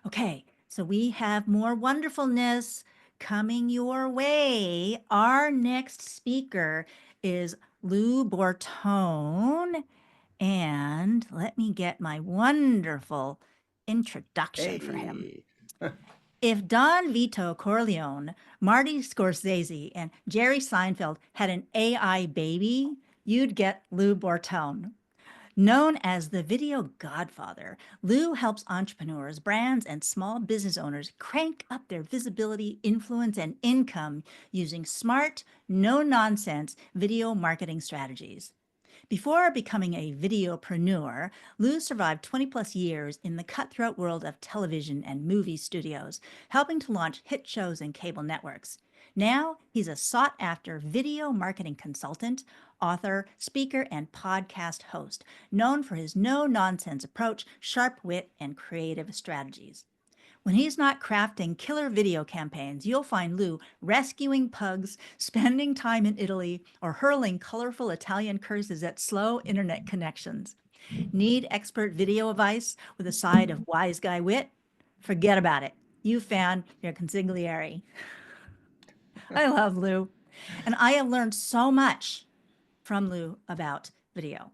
Okay, so we have more wonderfulness coming your way. Our next speaker is Lou Bortone. And let me get my wonderful introduction for him. Hey. If Don Vito Corleone, Marty Scorsese, and Jerry Seinfeld had an AI baby, you'd get Lou Bortone. Known as the video godfather, Lou helps entrepreneurs, brands, and small business owners crank up their visibility, influence, and income using smart, no nonsense video marketing strategies. Before becoming a videopreneur, Lou survived 20 plus years in the cutthroat world of television and movie studios, helping to launch hit shows and cable networks. Now, he's a sought after video marketing consultant, author, speaker, and podcast host, known for his no nonsense approach, sharp wit, and creative strategies. When he's not crafting killer video campaigns, you'll find Lou rescuing pugs, spending time in Italy, or hurling colorful Italian curses at slow internet connections. Need expert video advice with a side of wise guy wit? Forget about it. You found your consigliere. I love Lou. And I have learned so much from Lou about video.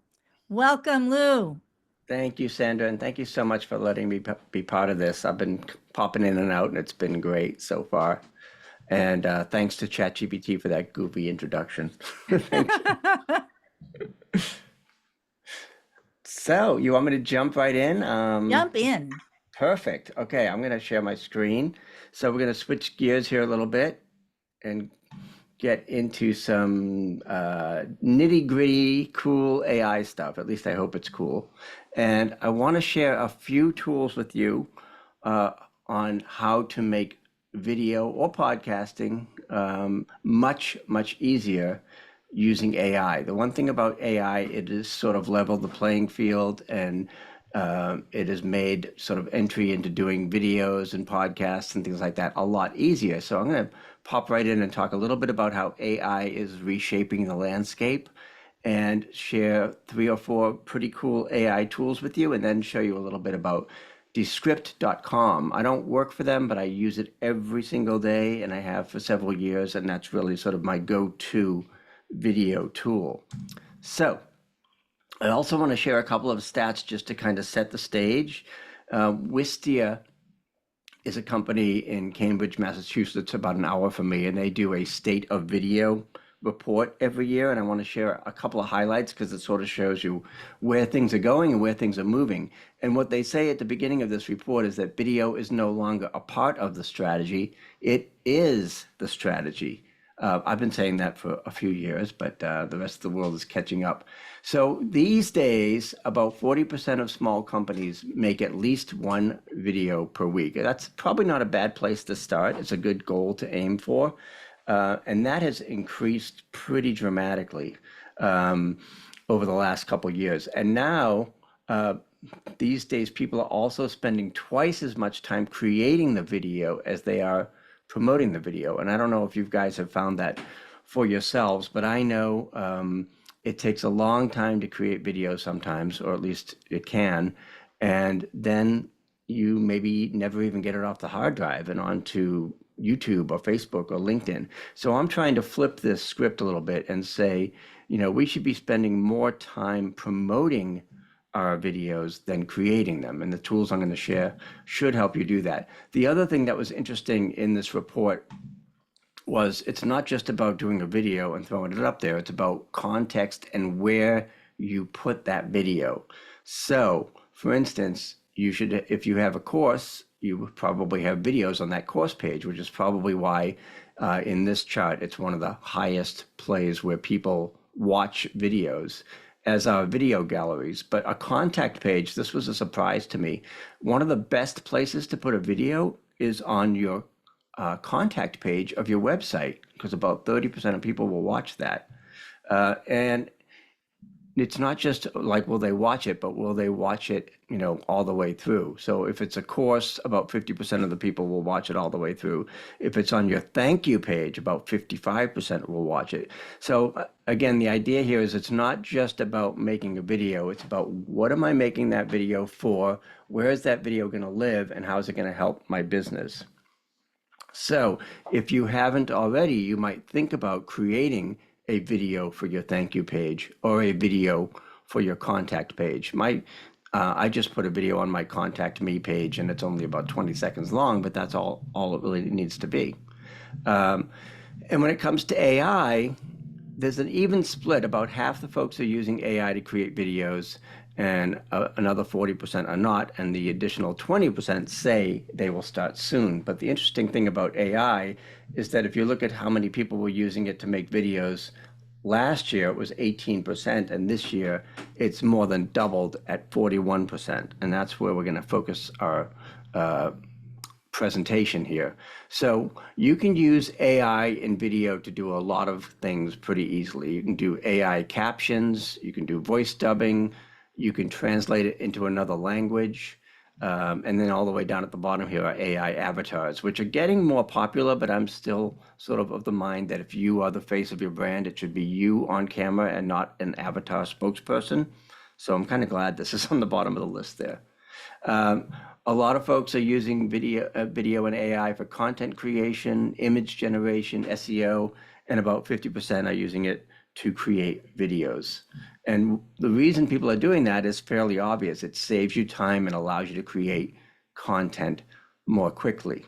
Welcome, Lou. Thank you, Sandra, and thank you so much for letting me be part of this. I've been popping in and out, and it's been great so far. And thanks to ChatGPT for that goofy introduction. Thank you. So, you want me to jump right in? Jump in. Perfect. Okay, I'm going to share my screen. So, we're going to switch gears here a little bit and get into some nitty-gritty, cool AI stuff. At least I hope it's cool. And I want to share a few tools with you uh, on how to make video or podcasting much easier using AI. The one thing about AI, it has sort of leveled the playing field, and it has made sort of entry into doing videos and podcasts and things like that a lot easier. So I'm going to pop right in and talk a little bit about how AI is reshaping the landscape and share 3 or 4 pretty cool AI tools with you, and then show you a little bit about Descript.com. I don't work for them, but I use it every single day, and I have for several years, and that's really sort of my go-to video tool. So I also want to share a couple of stats just to kind of set the stage. Wistia is a company in Cambridge, Massachusetts, about an hour from me, and they do a state of video report every year. And I want to share a couple of highlights because it sort of shows you where things are going and where things are moving. And what they say at the beginning of this report is that video is no longer a part of the strategy, it is the strategy. I've been saying that for a few years, but the rest of the world is catching up. So these days, about 40% of small companies make at least one video per week. That's probably not a bad place to start. It's a good goal to aim for. And that has increased pretty dramatically over the last couple of years. And now, these days, people are also spending twice as much time creating the video as they are promoting the video. And I don't know if you guys have found that for yourselves, but I know it takes a long time to create videos sometimes, or at least it can. And then you maybe never even get it off the hard drive and onto YouTube or Facebook or LinkedIn. So I'm trying to flip this script a little bit and say, we should be spending more time promoting our videos than creating them. And the tools I'm going to share should help you do that. The other thing that was interesting in this report was it's not just about doing a video and throwing it up there. It's about context and where you put that video. So, for instance, you should, if you have a course, you would probably have videos on that course page, which is probably why in this chart, it's one of the highest plays where people watch videos as our video galleries. But a contact page, this was a surprise to me. One of the best places to put a video is on your contact page of your website, because about 30% of people will watch that. And it's not just like will they watch it, but will they watch it, all the way through. So if it's a course, about 50% of the people will watch it all the way through. If it's on your thank you page, about 55% will watch it. So again, the idea here is it's not just about making a video, it's about what am I making that video for, where is that video going to live, and how is it going to help my business. So if you haven't already, you might think about creating a video for your thank you page or a video for your contact page. I just put a video on my contact me page, and it's only about 20 seconds long, but that's all it really needs to be. And when it comes to AI, there's an even split. About half the folks are using AI to create videos, and another 40% are not, and the additional 20% say they will start soon. But the interesting thing about AI is that if you look at how many people were using it to make videos, last year it was 18%, and this year it's more than doubled at 41%. And that's where we're going to focus our presentation here. So you can use AI in video to do a lot of things pretty easily. You can do AI captions, you can do voice dubbing, you can translate it into another language. And then all the way down at the bottom here are AI avatars, which are getting more popular, but I'm still sort of the mind that if you are the face of your brand, it should be you on camera and not an avatar spokesperson. So I'm kind of glad this is on the bottom of the list there. A lot of folks are using video and AI for content creation, image generation, SEO, and about 50% are using it to create videos. And the reason people are doing that is fairly obvious. It saves you time and allows you to create content more quickly.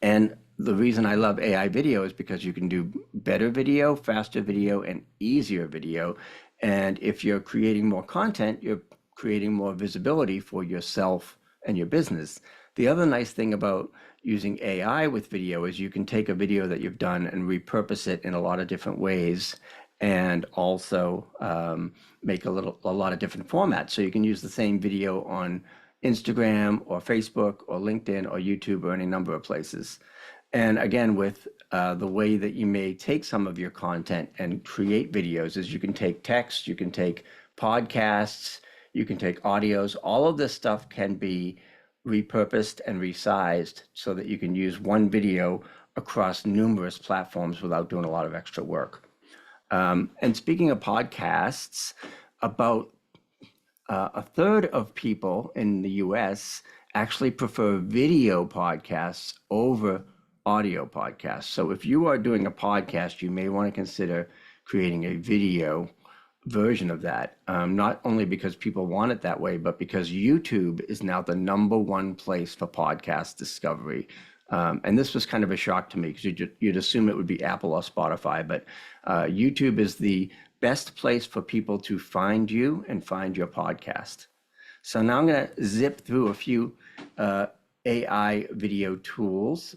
And the reason I love AI video is because you can do better video, faster video, and easier video. And if you're creating more content, you're creating more visibility for yourself and your business. The other nice thing about using AI with video is you can take a video that you've done and repurpose it in a lot of different ways, and also make a lot of different formats. So you can use the same video on Instagram or Facebook or LinkedIn or YouTube or any number of places. And again, with the way that you may take some of your content and create videos is you can take text, you can take podcasts, you can take audios. All of this stuff can be repurposed and resized so that you can use one video across numerous platforms without doing a lot of extra work. And speaking of podcasts, about a third of people in the US actually prefer video podcasts over audio podcasts. So if you are doing a podcast, you may want to consider creating a video version of that, not only because people want it that way, but because YouTube is now the #1 place for podcast discovery. And this was kind of a shock to me because you'd assume it would be Apple or Spotify, but YouTube is the best place for people to find you and find your podcast. So now I'm going to zip through a few AI video tools.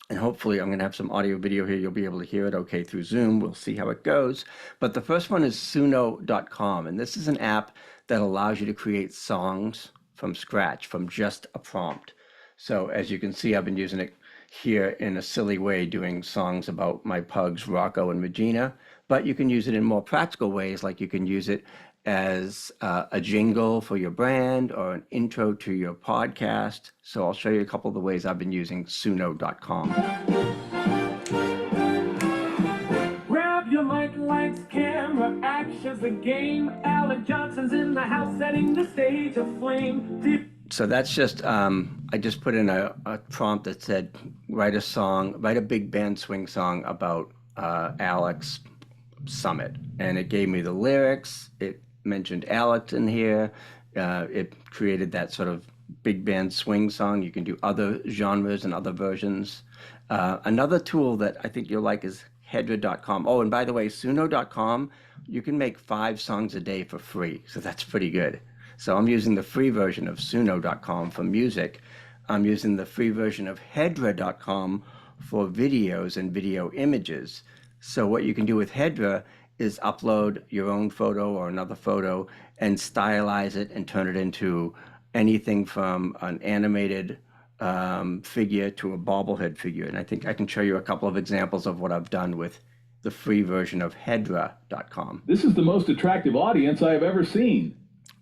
And hopefully I'm going to have some audio video here. You'll be able to hear it okay through Zoom. We'll see how it goes. But the first one is Suno.com. And this is an app that allows you to create songs from scratch, from just a prompt. So as you can see, I've been using it here in a silly way, doing songs about my pugs, Rocco and Regina. But you can use it in more practical ways, like you can use it as a jingle for your brand or an intro to your podcast. So I'll show you a couple of the ways I've been using Suno.com. Grab your mic, lights, camera, action's the game. Alec Johnson's in the house, setting the stage aflame. So that's just, I just put in a prompt that said, write a big band swing song about Alec's summit. And it gave me the lyrics. It mentioned Alex in here. It created that sort of big band swing song. You can do other genres and other versions. Another tool that I think you'll like is Hedra.com. Oh, and by the way, Suno.com, you can make 5 songs a day for free. So that's pretty good. So I'm using the free version of Suno.com for music. I'm using the free version of Hedra.com for videos and video images. So what you can do with Hedra is upload your own photo or another photo and stylize it and turn it into anything from an animated figure to a bobblehead figure. And I think I can show you a couple of examples of what I've done with the free version of hedra.com. This is the most attractive audience I have ever seen.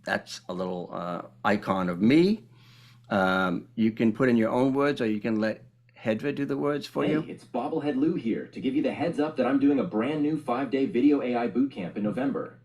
That's a little icon of me. You can put in your own words, or you can let Hedra do the words for you. Hey, it's Bobblehead Lou here to give you the heads up that I'm doing a brand new 5-day video AI bootcamp in November.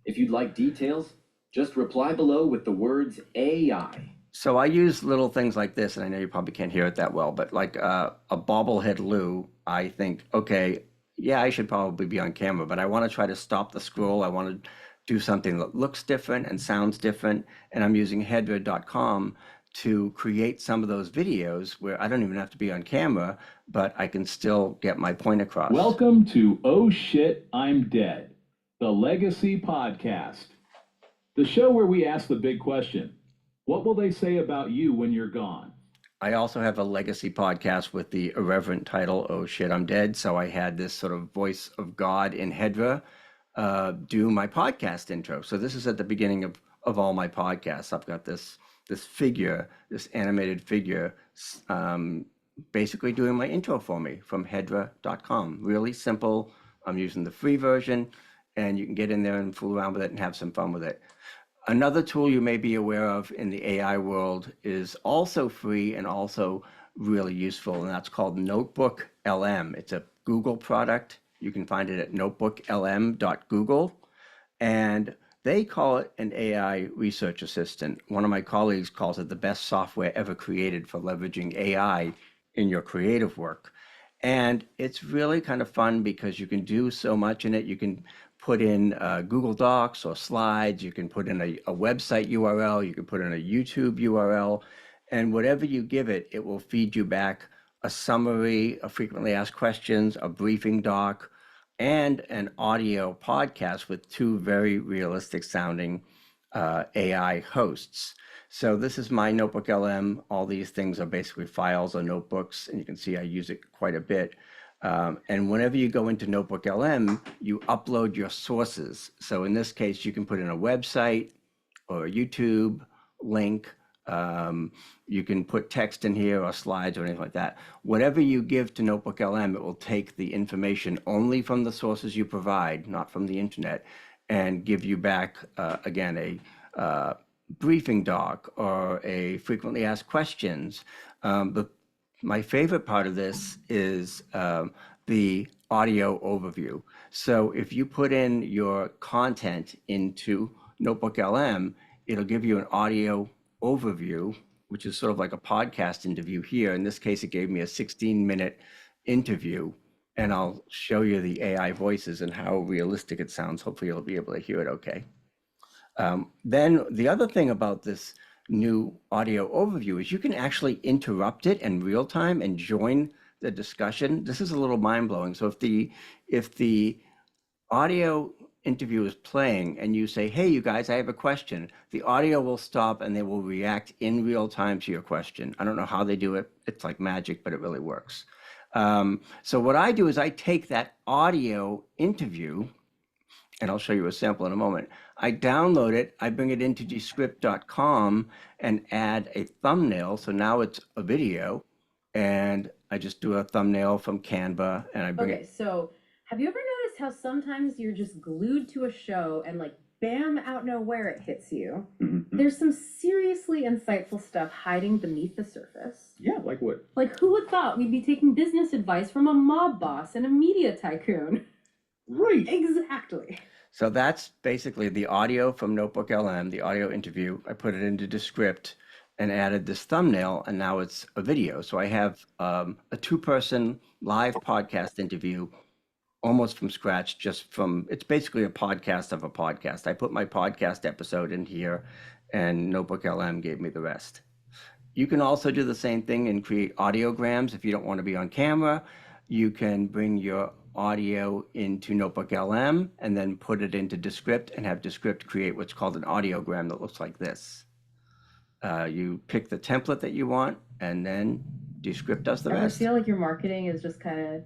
If you'd like details, just reply below with the words AI. So I use little things like this, and I know you probably can't hear it that well, but like a bobblehead Lou, I think, okay, yeah, I should probably be on camera, but I want to try to stop the scroll. I want to do something that looks different and sounds different, and I'm using hedra.com to create some of those videos where I don't even have to be on camera, but I can still get my point across. Welcome to Oh Shit, I'm Dead, the Legacy Podcast. The show where we ask the big question, what will they say about you when you're gone? I also have a legacy podcast with the irreverent title, Oh Shit, I'm Dead. So I had this sort of voice of God in Hedra do my podcast intro. So this is at the beginning of all my podcasts. I've got this figure, this animated figure, basically doing my intro for me from hedra.com. Really simple. I'm using the free version, and you can get in there and fool around with it and have some fun with it. Another tool you may be aware of in the AI world is also free and also really useful, and that's called Notebook LM. It's a Google product. You can find it at notebooklm.google, and they call it an AI research assistant. One of my colleagues calls it the best software ever created for leveraging AI in your creative work. And it's really kind of fun because you can do so much in it. You can put in Google Docs or slides. You can put in a website URL. You can put in a YouTube URL. And whatever you give it, it will feed you back a summary, a frequently asked questions, a briefing doc, and an audio podcast with two very realistic sounding AI hosts. So this is my Notebook LM. All these things are basically files or notebooks, and you can see I use it quite a bit. And whenever you go into Notebook LM, you upload your sources. So in this case, you can put in a website or a YouTube link. You can put text in here or slides or anything like that. Whatever you give to Notebook LM, it will take the information only from the sources you provide, not from the internet, and give you back, again, a briefing doc or a frequently asked questions. My favorite part of this is the audio overview. So if you put in your content into Notebook LM, it'll give you an audio overview, which is sort of like a podcast interview here. In this case, it gave me a 16-minute interview, and I'll show you the AI voices and how realistic it sounds. Hopefully you'll be able to hear it okay. Then the other thing about this new audio overview is you can actually interrupt it in real time and join the discussion. This is a little mind-blowing. So if the audio interview is playing and you say, hey, you guys, I have a question, the audio will stop and they will react in real time to your question. I don't know how they do it. It's like magic, but it really works. So what I do is I take that audio interview, and I'll show you a sample in a moment. I download it, I bring it into descript.com and add a thumbnail. So now it's a video, and I just do a thumbnail from Canva and I bring it. Okay, so have you ever noticed how sometimes you're just glued to a show and like bam, out nowhere it hits you? Mm-hmm. There's some seriously insightful stuff hiding beneath the surface. Yeah, like what? Like who would thought we'd be taking business advice from a mob boss and a media tycoon? Right. Exactly. So that's basically the audio from Notebook LM, the audio interview. I put it into Descript and added this thumbnail, and now it's a video. So I have a two-person live podcast interview almost from scratch, it's basically a podcast of a podcast. I put my podcast episode in here, and Notebook LM gave me the rest. You can also do the same thing and create audiograms if you don't want to be on camera. You can bring your audio into Notebook LM and then put it into Descript and have Descript create what's called an audiogram that looks like this. You pick the template that you want, and then Descript does the rest. I feel like your marketing is just kind of,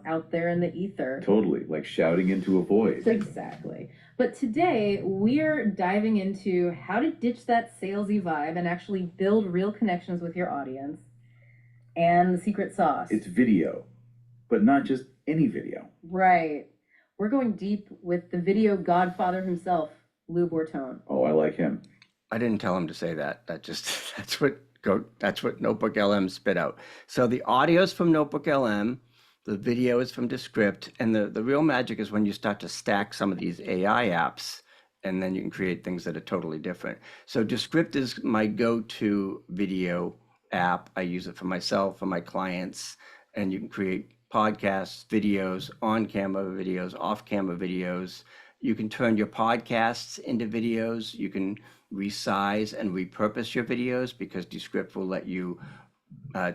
out there in the ether. Totally, like shouting into a void. Exactly. But today we're diving into how to ditch that salesy vibe and actually build real connections with your audience, and the secret sauce. It's video, but not just any video. Right. We're going deep with the video godfather himself, Lou Bortone. Oh, I like him. I didn't tell him to say that. That's what Notebook LM spit out. So the audio is from Notebook LM, the video is from Descript, and the real magic is when you start to stack some of these AI apps, and then you can create things that are totally different. So Descript is my go-to video app. I use it for myself, for my clients, and you can create podcasts, videos, on-camera videos, off-camera videos. You can turn your podcasts into videos. You can resize and repurpose your videos because Descript will let you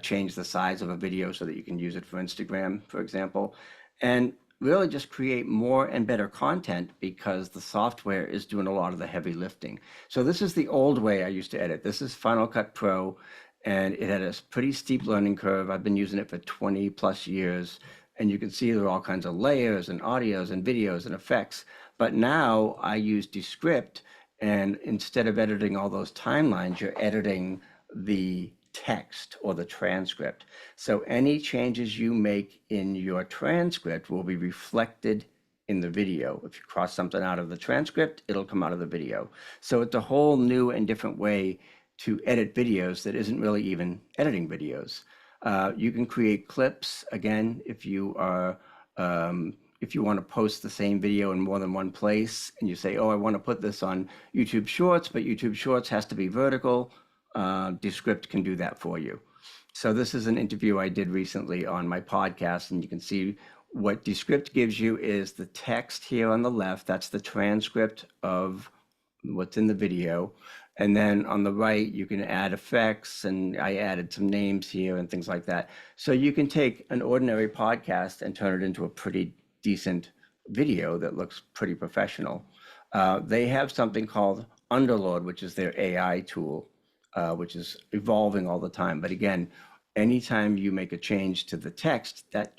change the size of a video so that you can use it for Instagram, for example, and really just create more and better content because the software is doing a lot of the heavy lifting. So this is the old way I used to edit. This is Final Cut Pro, and it had a pretty steep learning curve. I've been using it for 20 plus years, and you can see there are all kinds of layers and audios and videos and effects. But now I use Descript, and instead of editing all those timelines, you're editing the text or the transcript. So any changes you make in your transcript will be reflected in the video. If you cross something out of the transcript, it'll come out of the video. So it's a whole new and different way to edit videos that isn't really even editing videos. You can create clips, again, if you are if you want to post the same video in more than one place and you say, oh, I want to put this on YouTube Shorts, but YouTube Shorts has to be vertical, Descript can do that for you. So this is an interview I did recently on my podcast, and you can see what Descript gives you is the text here on the left. That's the transcript of what's in the video. And then on the right, you can add effects, and I added some names here and things like that. So you can take an ordinary podcast and turn it into a pretty decent video that looks pretty professional. They have something called Underlord, which is their AI tool, which is evolving all the time. But again, anytime you make a change to the text, that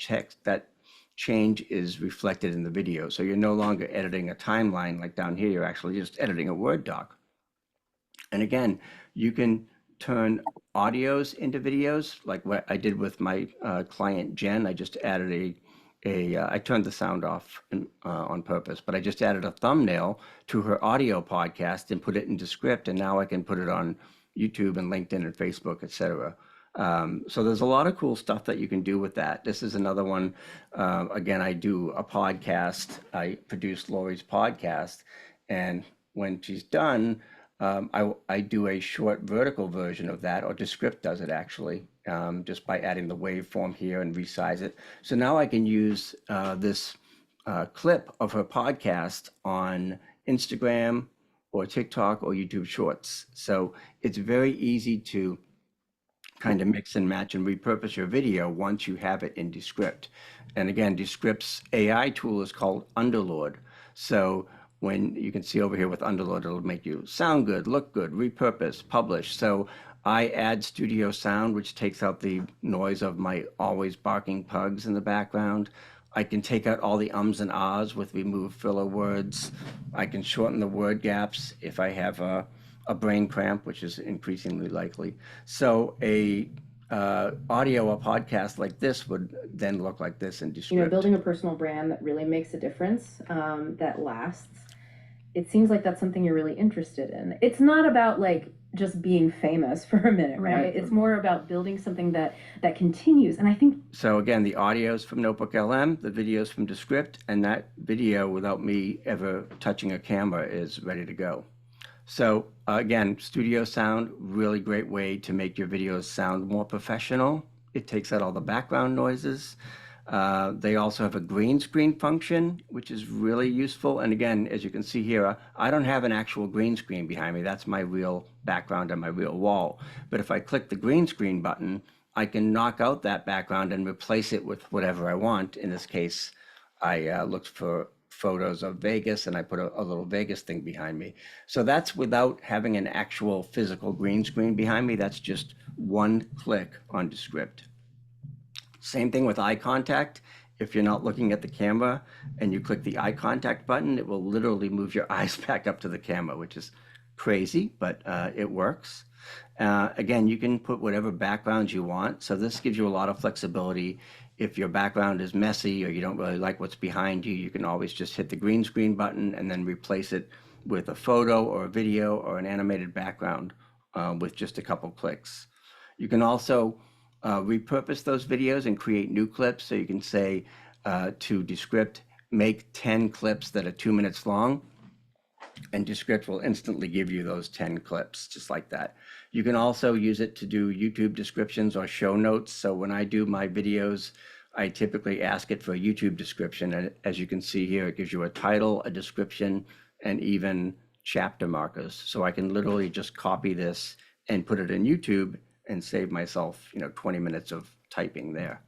change is reflected in the video. So you're no longer editing a timeline like down here, you're actually just editing a Word doc. And again, you can turn audios into videos, like what I did with my client Jen. I just added I turned the sound off on purpose, but I just added a thumbnail to her audio podcast and put it into Descript, and now I can put it on YouTube and LinkedIn and Facebook, etc. So there's a lot of cool stuff that you can do with that. This is another one. Again, I do a podcast. I produce Lori's podcast, and when she's done, I do a short vertical version of that, or Descript does it actually, just by adding the waveform here and resize it. So now I can use this clip of her podcast on Instagram or TikTok or YouTube Shorts. So it's very easy to kind of mix and match and repurpose your video once you have it in Descript. And again, Descript's AI tool is called Underlord. So when you can see over here with Underlord, it'll make you sound good, look good, repurpose, publish. So I add studio sound, which takes out the noise of my always barking pugs in the background. I can take out all the ums and ahs with remove filler words. I can shorten the word gaps if I have a brain cramp, which is increasingly likely. So a audio, a podcast like this would then look like this in Descript. You know, building a personal brand that really makes a difference, that lasts. It seems like that's something you're really interested in. It's not about like just being famous for a minute, right? It's more about building something that continues. And I think so. Again, the audio's from Notebook LM, the video's from Descript, and that video without me ever touching a camera is ready to go. So again, studio sound, really great way to make your videos sound more professional. It takes out all the background noises. They also have a green screen function, which is really useful. And again, as you can see here, I don't have an actual green screen behind me. That's my real background on my real wall. But if I click the green screen button, I can knock out that background and replace it with whatever I want. In this case, I looked for photos of Vegas and I put a little Vegas thing behind me. So that's without having an actual physical green screen behind me. That's just one click on Descript. Same thing with eye contact. If you're not looking at the camera and you click the eye contact button, it will literally move your eyes back up to the camera, which is crazy, but it works. Again, you can put whatever backgrounds you want. So this gives you a lot of flexibility. If your background is messy or you don't really like what's behind you, you can always just hit the green screen button and then replace it with a photo or a video or an animated background with just a couple clicks. You can also repurpose those videos and create new clips. So you can say to Descript, make 10 clips that are 2 minutes long, and Descript will instantly give you those 10 clips just like that. You can also use it to do YouTube descriptions or show notes. So when I do my videos, I typically ask it for a YouTube description. And as you can see here, it gives you a title, a description, and even chapter markers. So I can literally just copy this and put it in YouTube and save myself, 20 minutes of typing there.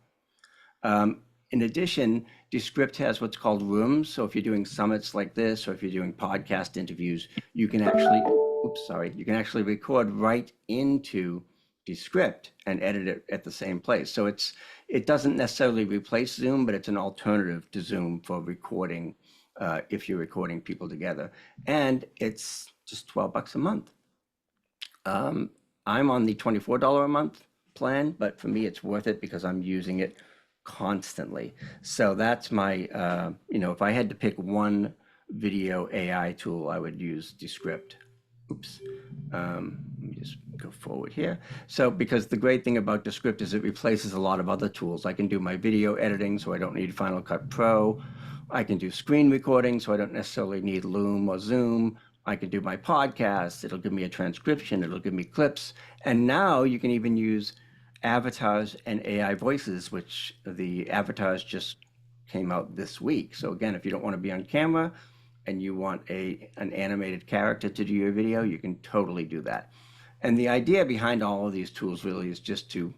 In addition, Descript has what's called rooms. So if you're doing summits like this, or if you're doing podcast interviews, you can actually record right into Descript and edit it at the same place. So it doesn't necessarily replace Zoom, but it's an alternative to Zoom for recording if you're recording people together. And it's just $12 a month. I'm on the $24 a month plan, but for me, it's worth it because I'm using it constantly. So that's my, if I had to pick one video AI tool, I would use Descript. Oops. Let me just go forward here. So because the great thing about Descript is it replaces a lot of other tools. I can do my video editing, so I don't need Final Cut Pro. I can do screen recording, so I don't necessarily need Loom or Zoom. I can do my podcast. It'll give me a transcription. It'll give me clips. And now you can even use avatars and AI voices, which the avatars just came out this week. So again, if you don't want to be on camera and you want an animated character to do your video, you can totally do that. And the idea behind all of these tools really is just to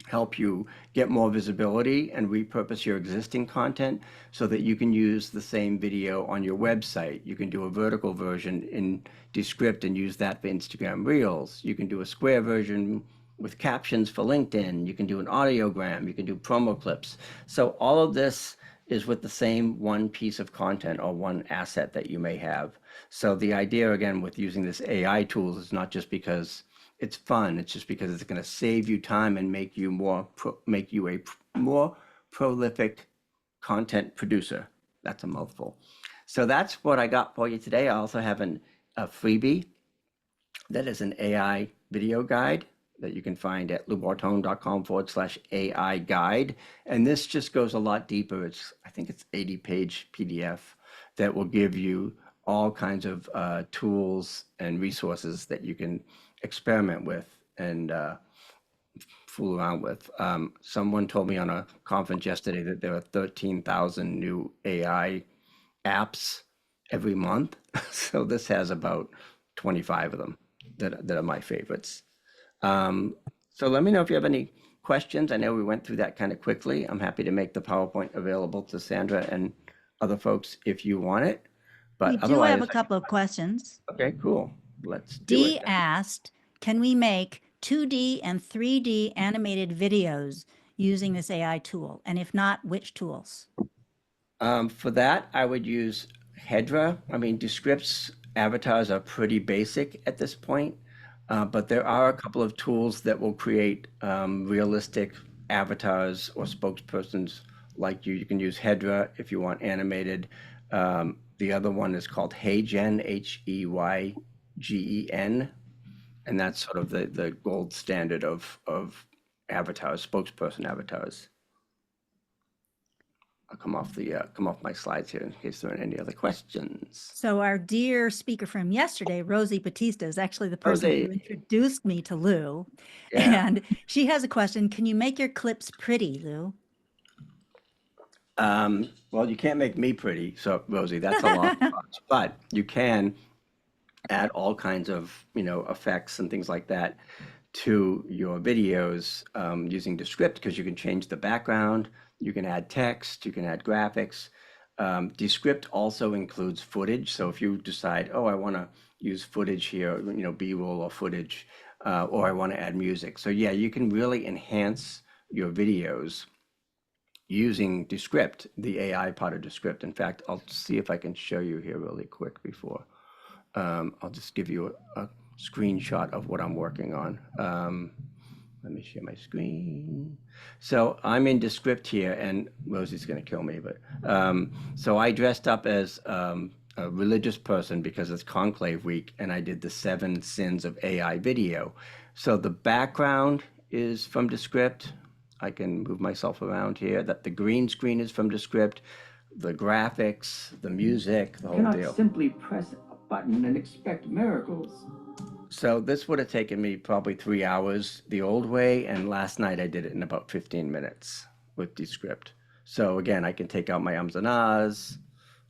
help you get more visibility and repurpose your existing content so that you can use the same video on your website. You can do a vertical version in Descript and use that for Instagram Reels. You can do a square version with captions for LinkedIn. You can do an audiogram. You can do promo clips. So all of this is with the same one piece of content or one asset that you may have. So the idea, again, with using this AI tools is not just because it's fun. It's just because it's going to save you time and make you a more prolific content producer. That's a mouthful. So that's what I got for you today. I also have a freebie that is an AI video guide that you can find at loubortone.com/AI guide. And this just goes a lot deeper. I think it's 80-page PDF that will give you all kinds of tools and resources that you can experiment with and fool around with. Someone told me on a conference yesterday that there are 13,000 new AI apps every month. So this has about 25 of them that are my favorites. So let me know if you have any questions. I know we went through that kind of quickly. I'm happy to make the PowerPoint available to Sandra and other folks if you want it. But We do otherwise, have a couple of questions. Okay, cool. Let's do Dee it. asked, can we make 2D and 3D animated videos using this AI tool? And if not, which tools? For that, I would use Hedra. I mean, Descript's avatars are pretty basic at this point, but there are a couple of tools that will create realistic avatars or spokespersons like you. You can use Hedra if you want animated. The other one is called HeyGen, HeyGen, and that's sort of the gold standard of avatars, spokesperson avatars. I'll come off my slides here in case there are any other questions. So our dear speaker from yesterday, Rosie Batista, is actually the person who introduced me to Lou. Yeah. And she has a question. Can you make your clips pretty, Lou? Well, you can't make me pretty, so Rosie, that's a lot. But you can add all kinds of, effects and things like that to your videos using Descript, because you can change the background, you can add text, you can add graphics. Descript also includes footage. So if you decide, oh, I want to use footage here, B-roll or footage, or I want to add music. So yeah, you can really enhance your videos using Descript, the AI part of Descript. In fact, I'll see if I can show you here really quick before. I'll just give you a screenshot of what I'm working on. Let me share my screen. So I'm in Descript here, and Rosie's going to kill me, but so I dressed up as a religious person because it's Conclave Week, and I did the 7 Sins of AI video. So the background is from Descript. I can move myself around here. That the green screen is from Descript, the graphics, the music, the whole Cannot deal. simply press a button and expect miracles. So this would have taken me probably 3 hours the old way, and last night I did it in about 15 minutes with Descript. So again, I can take out my ums and ahs,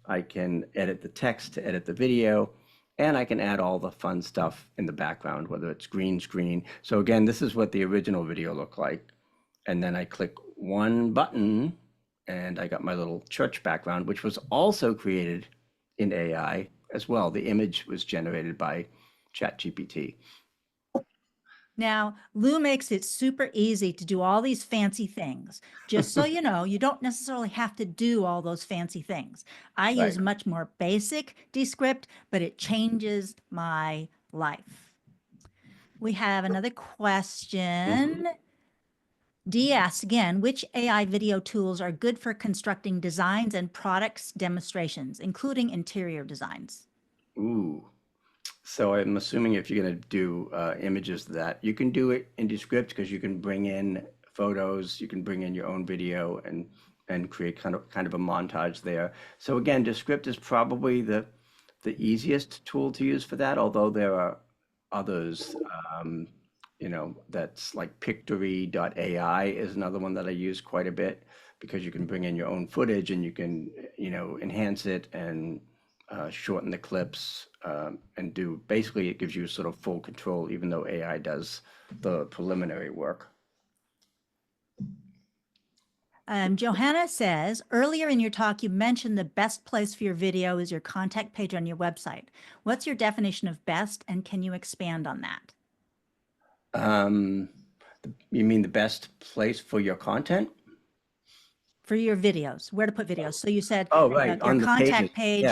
I can edit the text to edit the video, and I can add all the fun stuff in the background, whether it's green screen. So again, this is what the original video looked like. And then I click one button and I got my little church background, which was also created in AI as well. The image was generated by ChatGPT. Now, Lou makes it super easy to do all these fancy things. Just so you know, you don't necessarily have to do all those fancy things. I use Right. much more basic Descript, but it changes my life. We have another question. Dee asks again, which AI video tools are good for constructing designs and products demonstrations, including interior designs? Ooh. So I'm assuming if you're going to do images that you can do it in Descript because you can bring in photos, you can bring in your own video and create kind of a montage there. So again, Descript is probably the easiest tool to use for that, although there are others. That's like Pictory.ai is another one that I use quite a bit because you can bring in your own footage and you can, enhance it and shorten the clips and do basically it gives you sort of full control, even though AI does the preliminary work. Johanna says, earlier in your talk, you mentioned the best place for your video is your contact page on your website. What's your definition of best, and can you expand on that? You mean the best place for your content? For your videos, where to put videos. So you said Oh, right, your on the contact pages. page.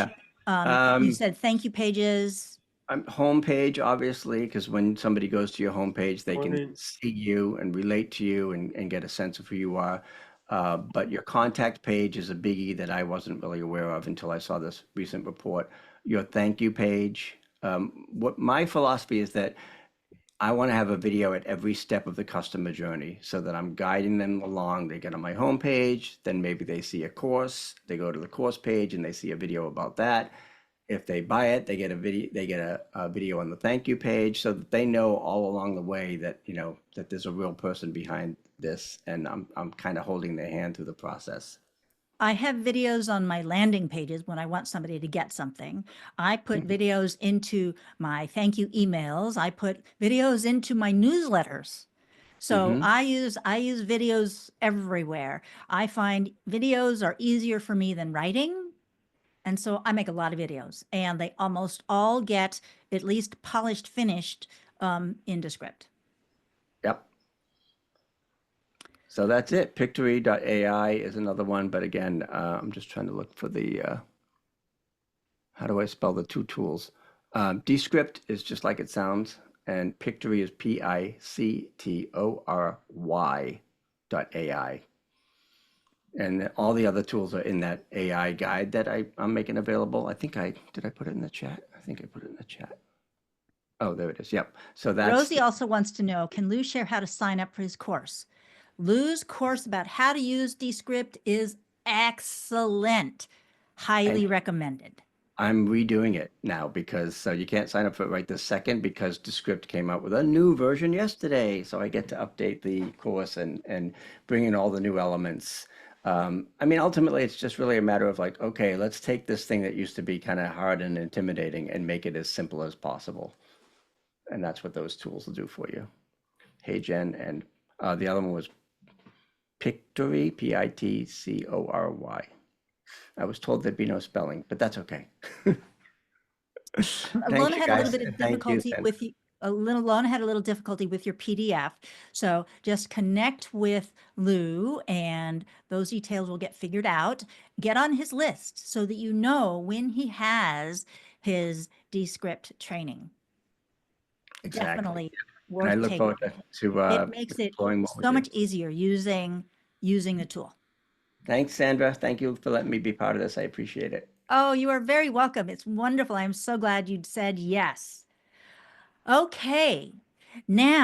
Yeah. You said thank you pages. Homepage, obviously, because when somebody goes to your homepage, they can Morning. see you and relate to you and get a sense of who you are. But your contact page is a biggie that I wasn't really aware of until I saw this recent report. Your thank you page. What my philosophy is that I want to have a video at every step of the customer journey so that I'm guiding them along. They get on my homepage, then maybe they see a course, they go to the course page and they see a video about that. If they buy it, they get a video on the thank you page so that they know all along the way that, that there's a real person behind this and I'm kind of holding their hand through the process. I have videos on my landing pages when I want somebody to get something. I put videos into my thank you emails. I put videos into my newsletters. So I use videos everywhere. I find videos are easier for me than writing. And so I make a lot of videos, and they almost all get at least polished, finished in Descript. Yep. So that's it. Pictory.ai is another one, but again, I'm just trying to look for the, how do I spell the two tools? Descript is just like it sounds, and Pictory is Pictory.ai. And all the other tools are in that AI guide that I'm making available. Did I put it in the chat? I think I put it in the chat. Oh, there it is. Yep. So that's Rosie also wants to know, can Lou share how to sign up for his course? Lou's course about how to use Descript is excellent. Highly recommended. I'm redoing it now because you can't sign up for it right this second because Descript came out with a new version yesterday. So I get to update the course and bring in all the new elements. Ultimately, it's just really a matter of like, okay, let's take this thing that used to be kind of hard and intimidating and make it as simple as possible. And that's what those tools will do for you. Hey, Jen. And the other one was Pictory, Pitcory. I was told there'd be no spelling, but that's okay. Lona had a little bit of Thank you, difficulty Sandra. with you. Lona had a little difficulty with your PDF. So just connect with Lou and those details will get figured out. Get on his list so that you know when he has his Descript training. Exactly. definitely And worth I look taking. forward to It makes it deploying more with so you. much easier using the tool. Thanks, Sandra. Thank you for letting me be part of this. I appreciate it. Oh, you are very welcome. It's wonderful. I'm so glad you said yes. Okay, now